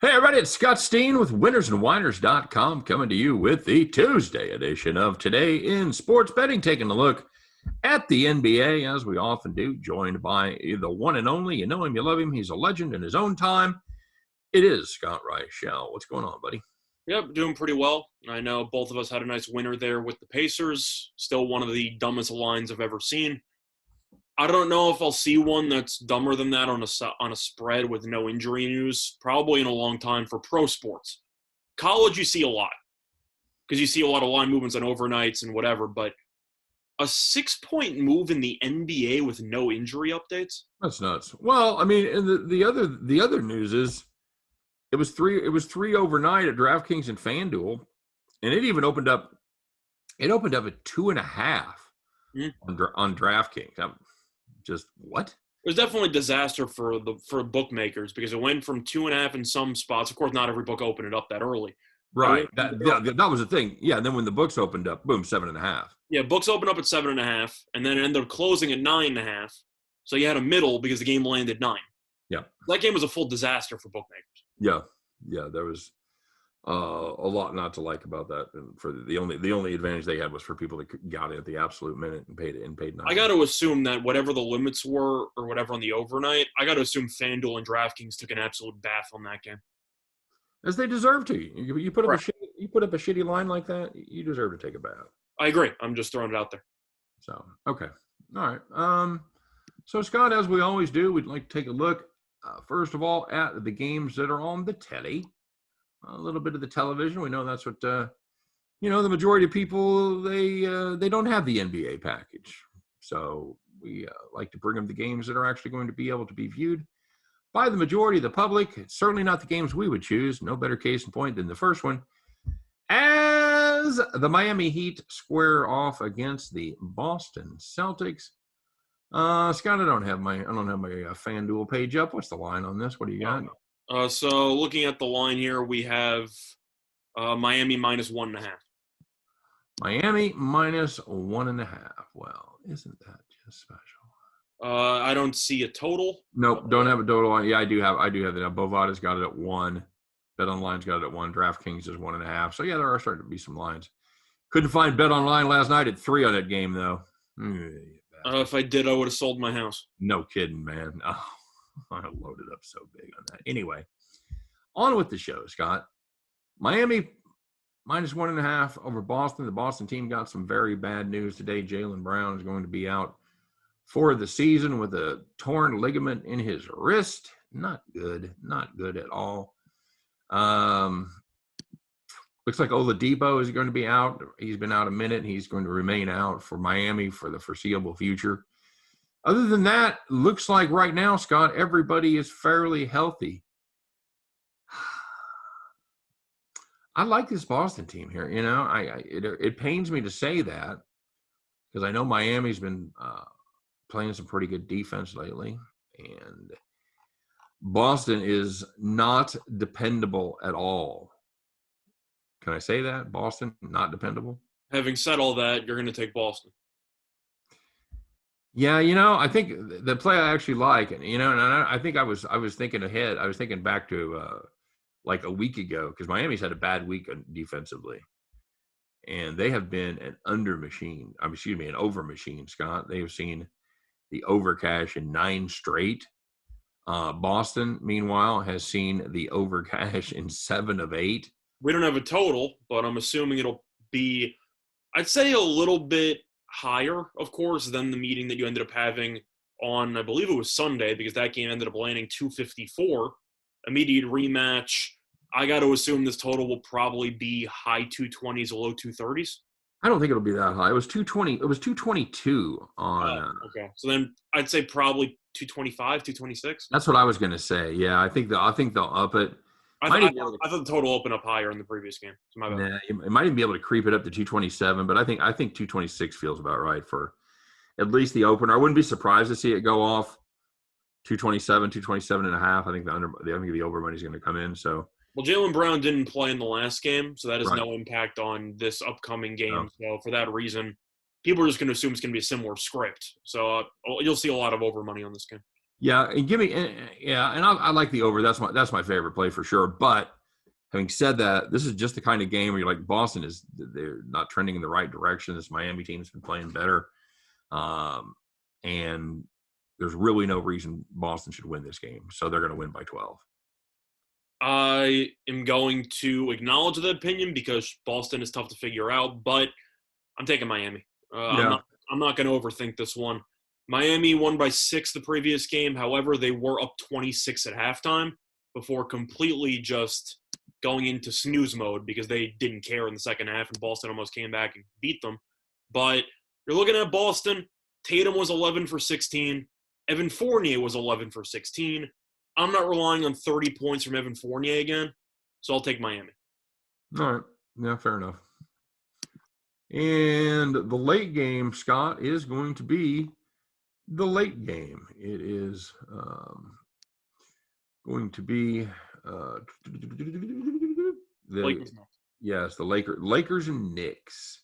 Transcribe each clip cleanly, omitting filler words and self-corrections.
Hey, everybody, it's Scott Steen with winnersandwhiners.com coming to you with the Tuesday edition of Today in Sports Betting, taking a look at the NBA, as we often do, joined by the one and only. You know him, you love him. He's a legend in his own time. It is Scott Reichel. What's going on, buddy? Yep, doing pretty well. I know both of us had a nice winner there with the Pacers. Still one of the dumbest lines I've ever seen. I don't know if I'll see one that's dumber than that on a spread with no injury news. Probably in a long time for pro sports. College, you see a lot because you see a lot of line movements on overnights and whatever. But a 6-point move in the NBA with no injury updates? That's nuts. Well, I mean, and the other news is it was three overnight at DraftKings and FanDuel, and it even opened up. It opened up at 2.5 on DraftKings. Just what? It was definitely a disaster for bookmakers because it went from 2.5 in some spots. Of course, not every book opened it up that early. Right. That was the thing. Yeah. And then when the books opened up, boom, 7.5. Yeah, books opened up at 7.5, and then it ended up closing at 9.5. So you had a middle because the game landed 9. Yeah. That game was a full disaster for bookmakers. Yeah. Yeah. There was a lot not to like about that. And for the only advantage they had was for people that got in at the absolute minute and paid 9. I got to assume that whatever the limits were or whatever on the overnight, I got to assume FanDuel and DraftKings took an absolute bath on that game. As they deserve to. You put up a shitty line like that, you deserve to take a bath. I agree. I'm just throwing it out there. So, okay. All right. So, Scott, as we always do, we'd like to take a look, first of all, at the games that are on the telly. A little bit of the television. We know that's what, the majority of people, they don't have the NBA package. So we like to bring them the games that are actually going to be able to be viewed by the majority of the public. It's certainly not the games we would choose. No better case in point than the first one. As the Miami Heat square off against the Boston Celtics. Scott, I don't have my FanDuel page up. What's the line on this? What do you got? So looking at the line here, we have Miami minus 1.5. Miami minus 1.5. Well, isn't that just special? I don't see a total. Nope, don't have a total. Yeah, I do have that. Bovada's got it at 1. BetOnline's got it at 1. DraftKings is 1.5. So yeah, there are starting to be some lines. Couldn't find BetOnline last night at 3 on that game though. If I did, I would have sold my house. No kidding, man. Oh, I loaded up so big on that. Anyway, on with the show, Scott. Miami minus 1.5 over Boston. The Boston team got some very bad news today. Jaylen Brown is going to be out for the season with a torn ligament in his wrist. Not good at all. Looks like Oladipo is going to be out. He's been out a minute. He's going to remain out for Miami for the foreseeable future. Other than that, looks like right now, Scott, everybody is fairly healthy. I like this Boston team here. It pains me to say that because I know Miami's been playing some pretty good defense lately, and Boston is not dependable at all. Can I say that? Boston, not dependable? Having said all that, you're going to take Boston. Yeah, I think the play I actually like, and I think I was thinking ahead. I was thinking back to like a week ago because Miami's had a bad week defensively, and they have been an over machine. Scott, they have seen the over cash in 9 straight. Boston, meanwhile, has seen the over cash in 7 of 8. We don't have a total, but I'm assuming it'll be, I'd say, a little bit higher, of course, than the meeting that you ended up having on, I believe it was Sunday, because that game ended up landing 254. Immediate rematch. I got to assume this total will probably be high 220s, low 230s. I don't think it'll be that high. It was 220. It was 222 on. Okay, so then I'd say probably 225, 226. That's what I was going to say. Yeah, I think they'll up it. I thought the total opened up higher in the previous game. So my bad. It might even be able to creep it up to 227, but I think 226 feels about right for at least the opener. I wouldn't be surprised to see it go off 227, 227.5. I think the over money is going to come in. So. Well, Jaylen Brown didn't play in the last game, so that has no impact on this upcoming game. No. So for that reason, people are just going to assume it's going to be a similar script. So you'll see a lot of over money on this game. Yeah, and give me and I like the over. That's my favorite play for sure. But having said that, this is just the kind of game where you're like they're not trending in the right direction. This Miami team's been playing better, and there's really no reason Boston should win this game. So they're going to win by 12. I am going to acknowledge that opinion because Boston is tough to figure out, but I'm taking Miami. Yeah. I'm not going to overthink this one. Miami won by 6 the previous game. However, they were up 26 at halftime before completely just going into snooze mode because they didn't care in the second half, and Boston almost came back and beat them. But you're looking at Boston. Tatum was 11 for 16. Evan Fournier was 11 for 16. I'm not relying on 30 points from Evan Fournier again, so I'll take Miami. All right. Yeah, fair enough. And the late game, Scott, is going to be the late game. It is going to be the Lakers and Knicks.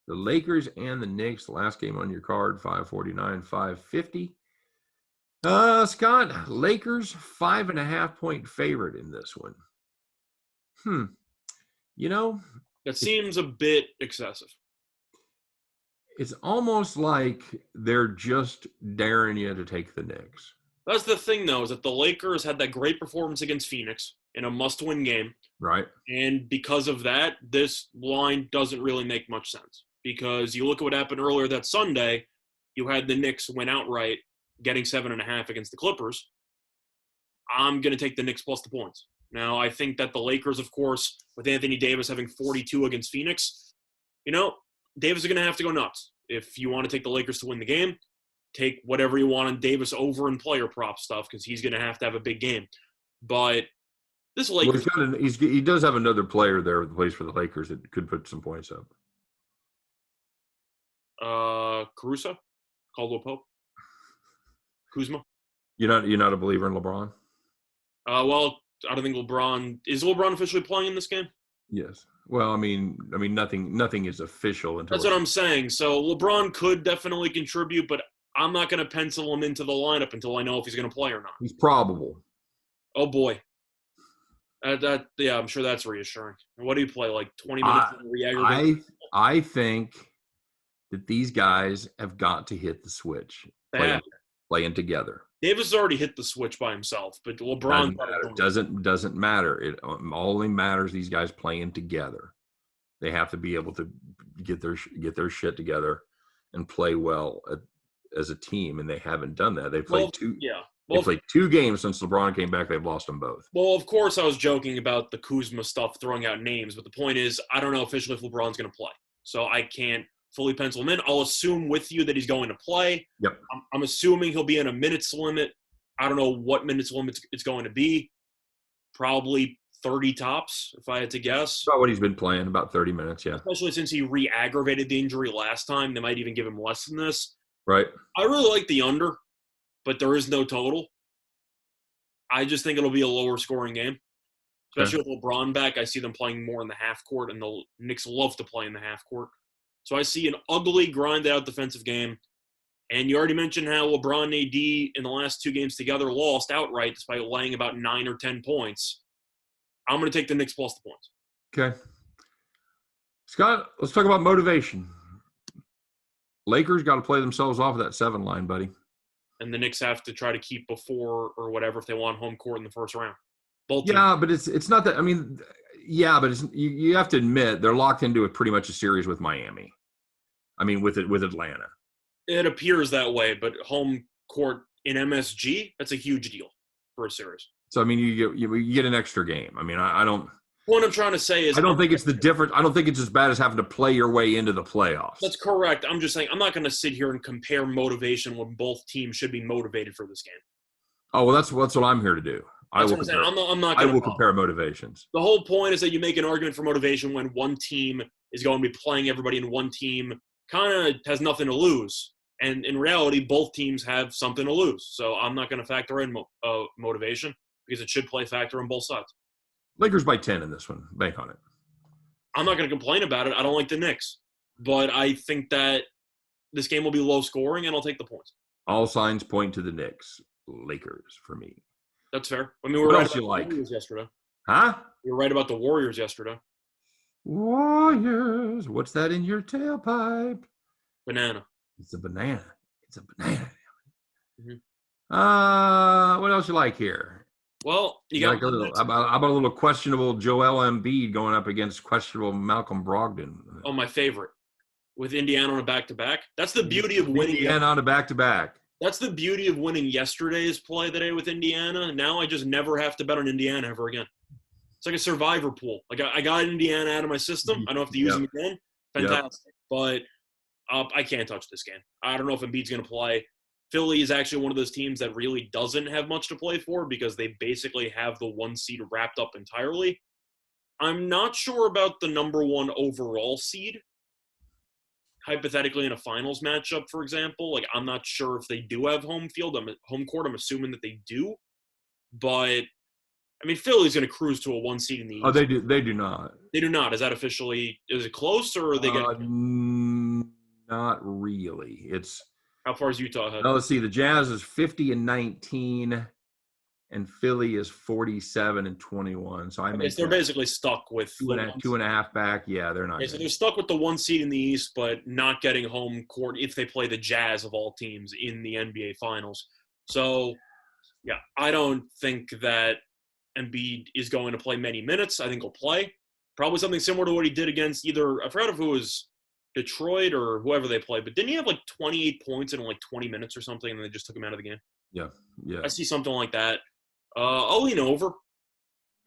The Lakers and the Knicks, the last game on your card, 549, 550. Scott, Lakers 5.5-point favorite in this one. That seems a bit excessive. It's almost like they're just daring you to take the Knicks. That's the thing, though, is that the Lakers had that great performance against Phoenix in a must-win game. Right. And because of that, this line doesn't really make much sense. Because you look at what happened earlier that Sunday, you had the Knicks win outright, getting 7.5 against the Clippers. I'm going to take the Knicks plus the points. Now, I think that the Lakers, of course, with Anthony Davis having 42 against Phoenix, Davis is going to have to go nuts. If you want to take the Lakers to win the game, take whatever you want on Davis over and player prop stuff because he's going to have a big game. But this Lakers... Well, he does have another player there that plays for the Lakers that could put some points up. Caruso? Caldwell Pope? Kuzma? You're not a believer in LeBron? Well, I don't think LeBron – is LeBron officially playing in this game? Yes. Well, I mean, nothing is official until. That's what I'm saying. So LeBron could definitely contribute, but I'm not going to pencil him into the lineup until I know if he's going to play or not. He's probable. Oh boy. I'm sure that's reassuring. What do you play, like 20 minutes in re-aggregate? I think that these guys have got to hit the switch, playing together. Davis already hit the switch by himself, but LeBron doesn't matter. It only matters these guys playing together. They have to be able to get their shit together and play well as a team, and they haven't done that. They played They played 2 games since LeBron came back. They've lost them both. Well, of course, I was joking about the Kuzma stuff, throwing out names, but the point is, I don't know officially if LeBron's going to play, so I can't fully pencil him in. I'll assume with you that he's going to play. Yep. I'm assuming he'll be in a minutes limit. I don't know what minutes limit it's going to be. Probably 30 tops, if I had to guess. About what he's been playing, about 30 minutes, yeah. Especially since he re-aggravated the injury last time. They might even give him less than this. Right. I really like the under, but there is no total. I just think it'll be a lower scoring game. Especially with LeBron back, I see them playing more in the half court, and the Knicks love to play in the half court. So I see an ugly, grinded-out defensive game. And you already mentioned how LeBron and AD in the last 2 games together lost outright despite laying about 9 or 10 points. I'm going to take the Knicks plus the points. Okay. Scott, let's talk about motivation. Lakers got to play themselves off of that 7 line, buddy. And the Knicks have to try to keep before or whatever if they want home court in the first round. Yeah, but it's not that. I mean, yeah, but you have to admit they're locked into pretty much a series with Miami. I mean, with Atlanta. It appears that way, but home court in MSG, that's a huge deal for a series. So I mean, you get an extra game. I mean, I don't. What I'm trying to say is, I don't think it's the difference. I don't think it's as bad as having to play your way into the playoffs. That's correct. I'm just saying I'm not going to sit here and compare motivation when both teams should be motivated for this game. Oh well, that's what I'm here to do. I will compare motivations. The whole point is that you make an argument for motivation when one team is going to be playing everybody and one team kind of has nothing to lose. And in reality, both teams have something to lose. So I'm not going to factor in motivation because it should play factor on both sides. Lakers by 10 in this one. Bank on it. I'm not going to complain about it. I don't like the Knicks. But I think that this game will be low scoring, and I'll take the points. All signs point to the Knicks. Lakers for me. That's fair. I mean, we were What right else about you the like? Warriors yesterday. Huh? We were right about the Warriors yesterday. Warriors. What's that in your tailpipe? Banana. It's a banana. It's a banana. Mhm. What else you like here? Well, you You got like a little, how about a little questionable Joel Embiid going up against questionable Malcolm Brogdon? my favorite with Indiana on a back-to-back. That's the beauty of winning. Indiana on a back-to-back. That's the beauty of winning yesterday's play today with Indiana. Now I just never have to bet on Indiana ever again. It's like a survivor pool. Like I got Indiana out of my system. I don't have to use them again. Fantastic. But I can't touch this game. I don't know if Embiid's going to play. Philly is actually one of those teams that really doesn't have much to play for because they basically have the 1 seed wrapped up entirely. I'm not sure about the number 1 overall seed. Hypothetically, in a finals matchup, for example, like I'm not sure if they do have home court. I'm assuming that they do, but I mean, Philly's going to cruise to a 1 seed in the East. Oh, they do. They do not. They do not. Is that officially? Is it close, or are they getting? Not really. It's How far is Utah ahead? well, let's see. The Jazz is 50-19, and Philly is 47-21. So I guess they're basically stuck with two and a half back. Yeah, they're not. Okay, so they're stuck with the 1 seed in the East, but not getting home court if they play the Jazz of all teams in the NBA Finals. So, yeah, I don't think that Embiid is going to play many minutes. I think he'll play. Probably something similar to what he did against either – I forgot if it was Detroit or whoever they played, but didn't he have like 28 points in like 20 minutes or something, and they just took him out of the game? Yeah. I see something like that. I'll lean over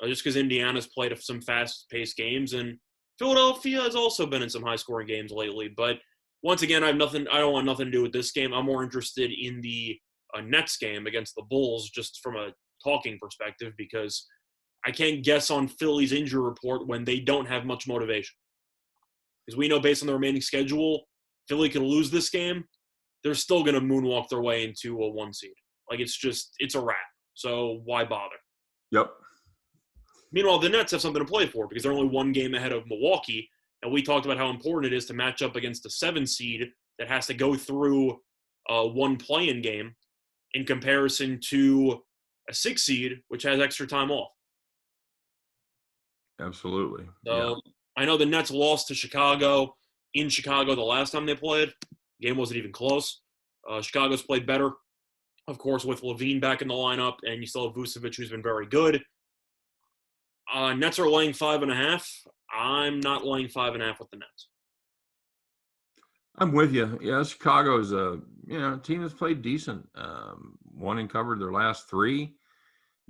just because Indiana's played some fast-paced games, and Philadelphia has also been in some high-scoring games lately. But once again, I don't want nothing to do with this game. I'm more interested in the Nets game against the Bulls, just from a talking perspective, because I can't guess on Philly's injury report when they don't have much motivation. Because we know based on the remaining schedule, Philly can lose this game. They're still going to moonwalk their way into a 1 seed. Like, it's a wrap. So why bother? Yep. Meanwhile, the Nets have something to play for because they're only 1 game ahead of Milwaukee. And we talked about how important it is to match up against a 7 seed that has to go through 1 play-in game in comparison to a 6 seed, which has extra time off. Absolutely. So yeah. I know the Nets lost to Chicago in Chicago the last time they played. The game wasn't even close. Chicago's played better, of course, with Levine back in the lineup, and you still have Vucevic, who's been very good. Nets are laying 5.5. I'm not laying 5.5 with the Nets. I'm with you. Yeah, Chicago is a team that's played decent. Won and covered their last 3.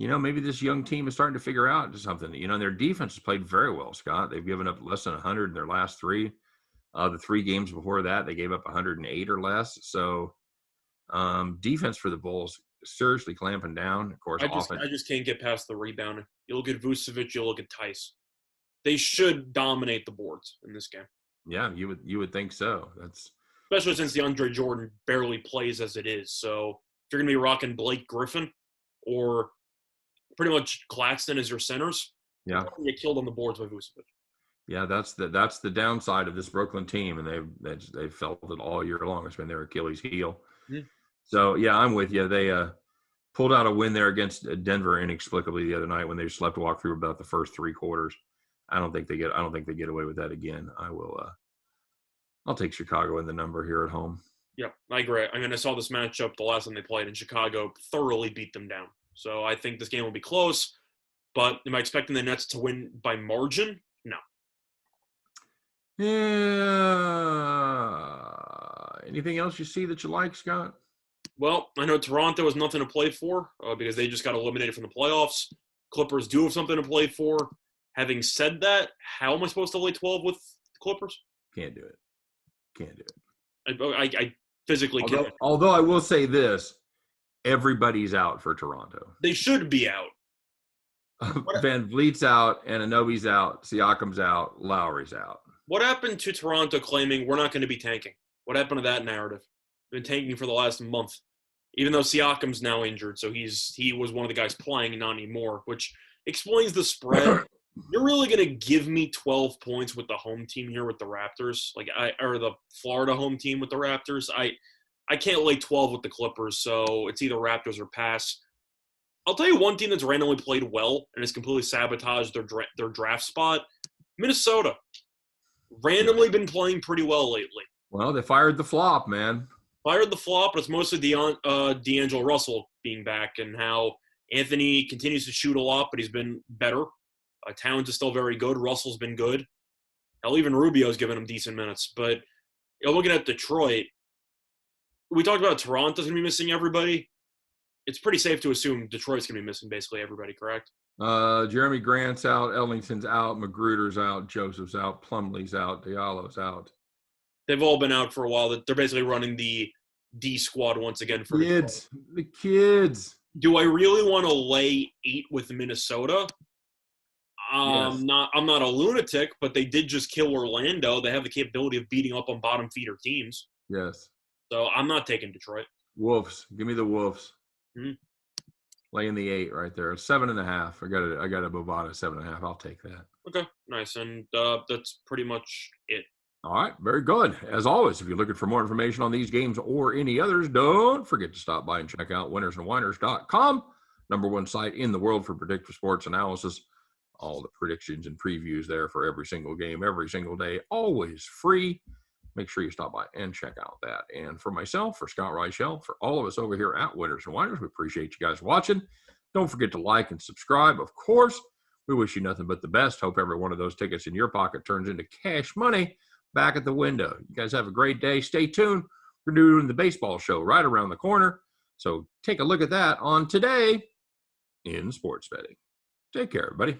Maybe this young team is starting to figure out something. Their defense has played very well, Scott. They've given up less than 100 in their last 3. The 3 games before that, they gave up 108 or less. So defense for the Bulls seriously clamping down. Of course, I just can't get past the rebounding. You look at Vucevic, you look at Tice. They should dominate the boards in this game. Yeah, you would think so. That's especially since DeAndre Jordan barely plays as it is. So if you're going to be rocking Blake Griffin or pretty much Claxton as your centers, yeah, you're going to get killed on the boards by Vucevic. Yeah, that's the downside of this Brooklyn team, and they've felt it all year long. It's been their Achilles heel. Mm-hmm. So yeah, I'm with you. They pulled out a win there against Denver inexplicably the other night when they slept walk through about the first 3 quarters. I don't think they get away with that again. I'll take Chicago in the number here at home. Yeah, I agree. I mean, I saw this matchup the last time they played, and Chicago thoroughly beat them down. So I think this game will be close. But am I expecting the Nets to win by margin? No. Yeah. Anything else you see that you like, Scott? Well, I know Toronto has nothing to play for because they just got eliminated from the playoffs. Clippers do have something to play for. Having said that, how am I supposed to lay 12 with the Clippers? Can't do it. I physically can't. Although I will say this, everybody's out for Toronto. They should be out. Van Vliet's out, Anunoby's out, Siakam's out, Lowry's out. What happened to Toronto claiming we're not going to be tanking? What happened to that narrative? Been tanking for the last month, even though Siakam's now injured, so he was one of the guys playing, not anymore, which explains the spread. You're really going to give me 12 points with the home team here with the Raptors, or the Florida home team with the Raptors. I can't lay 12 with the Clippers, so it's either Raptors or pass. I'll tell you one team that's randomly played well and has completely sabotaged their draft spot. Minnesota. Randomly been playing pretty well lately. Well, they fired the flop, man. Fired the flop, but it's mostly D'Angelo Russell being back and how Anthony continues to shoot a lot, but he's been better. Towns is still very good. Russell's been good. Hell, even Rubio's given him decent minutes. But looking at Detroit, we talked about Toronto's going to be missing everybody. It's pretty safe to assume Detroit's going to be missing basically everybody, correct? Jeremy Grant's out. Ellington's out. Magruder's out. Joseph's out. Plumlee's out. Diallo's out. They've all been out for a while. They're basically running the D squad once again for kids. Detroit. The kids. Do I really want to lay 8 with Minnesota? Yes. I'm not a lunatic, but they did just kill Orlando. They have the capability of beating up on bottom feeder teams. Yes. So I'm not taking Detroit. Wolves. Give me the Wolves. Mm-hmm. Laying the 8 right there. 7.5. I got a Bovada 7.5. I'll take that. Okay, nice. And that's pretty much it. All right, very good. As always, if you're looking for more information on these games or any others, don't forget to stop by and check out winnersandwhiners.com, #1 site in the world for predictive sports analysis. All the predictions and previews there for every single game, every single day, always free. Make sure you stop by and check out that. And for myself, for Scott Reichel, for all of us over here at Winners and Whiners, we appreciate you guys watching. Don't forget to like and subscribe, of course. We wish you nothing but the best. Hope every one of those tickets in your pocket turns into cash money back at the window. You guys have a great day. Stay tuned. We're doing the baseball show right around the corner. So take a look at that on Today in Sports Betting. Take care, everybody.